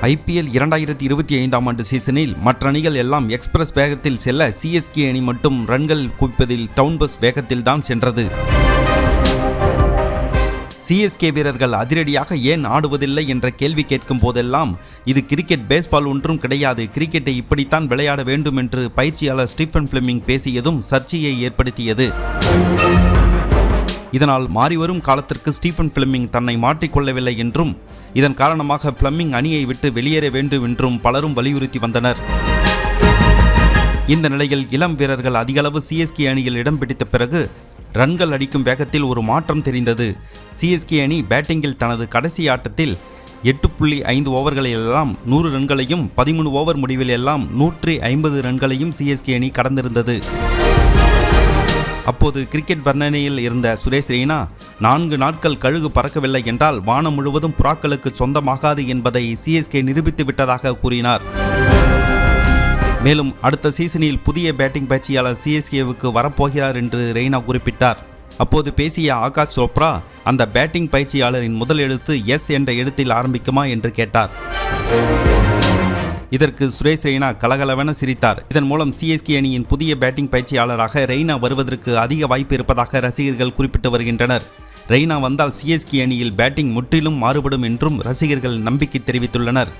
IPL 2025ஆம் ஆண்டு சீசனில் மற்ற அணிகள் எல்லாம் எக்ஸ்பிரஸ் வேகத்தில் செல்ல CSK அணி மட்டும் ரன்கள் குவிப்பதில் டவுன் பஸ் வேகத்தில் தான் சென்றது. CSK வீரர்கள் அதிரடியாக ஏன் ஆடுவதில்லை என்ற கேள்வி கேட்கும் போதெல்லாம் இது கிரிக்கெட் பேஸ்பால் ஒன்றும் கிடையாது, கிரிக்கெட்டை இப்படித்தான் விளையாட வேண்டும் என்று பயிற்சியாளர் ஸ்டீஃபன் ஃபிளெமிங் பேசியதும் சர்ச்சையை ஏற்படுத்தியது. இதனால் மாறிவரும் காலத்திற்கு ஸ்டீஃபன் ஃபிளெமிங் தன்னை மாற்றிக்கொள்ளவில்லை என்றும் இதன் காரணமாக ஃபிளெமிங் அணியை விட்டு வெளியேற வேண்டும் என்றும் பலரும் வலியுறுத்தி வந்தனர். இந்த நிலையில் இளம் வீரர்கள் அதிகளவு CSK அணியில் இடம் பிடித்த பிறகு ரன்கள் அடிக்கும் வேகத்தில் ஒரு மாற்றம் தெரிந்தது. CSK அணி பேட்டிங்கில் தனது கடைசி ஆட்டத்தில் 8.5 ஓவர்களிலெல்லாம் 100 ரன்களையும் 13 ஓவர் முடிவில் எல்லாம் 150 ரன்களையும் CSK அணி கடந்திருந்தது. அப்போது கிரிக்கெட் வர்ணனையில் இருந்த சுரேஷ் ரெய்னா 4 நாட்கள் கழுகு பறக்கவில்லை என்றால் வானம் முழுவதும் புறாக்களுக்கு சொந்தமாகாது என்பதை CSK நிரூபித்து விட்டதாக கூறினார். மேலும் அடுத்த சீசனில் புதிய பேட்டிங் பயிற்சியாளர் CSKவுக்கு வரப்போகிறார் என்று ரெய்னா குறிப்பிட்டார். அப்போது பேசிய ஆகாஷ் சோப்ரா அந்த பேட்டிங் பயிற்சியாளரின் முதல் எழுத்து S என்ற எழுத்தில் ஆரம்பிக்குமா என்று கேட்டார். இதற்கு சுரேஷ் ரெய்னா கலகலவென சிரித்தார். இதன் மூலம் CSK அணியின் புதிய பேட்டிங் பயிற்சியாளராக ரெய்னா வருவதற்கு அதிக வாய்ப்பு இருப்பதாக ரசிகர்கள் குறிப்பிட்டு வருகின்றனர். ரெய்னா வந்தால் CSK அணியில் பேட்டிங் முற்றிலும் மாறுபடும் என்றும் ரசிகர்கள் நம்பிக்கை தெரிவித்துள்ளனர்.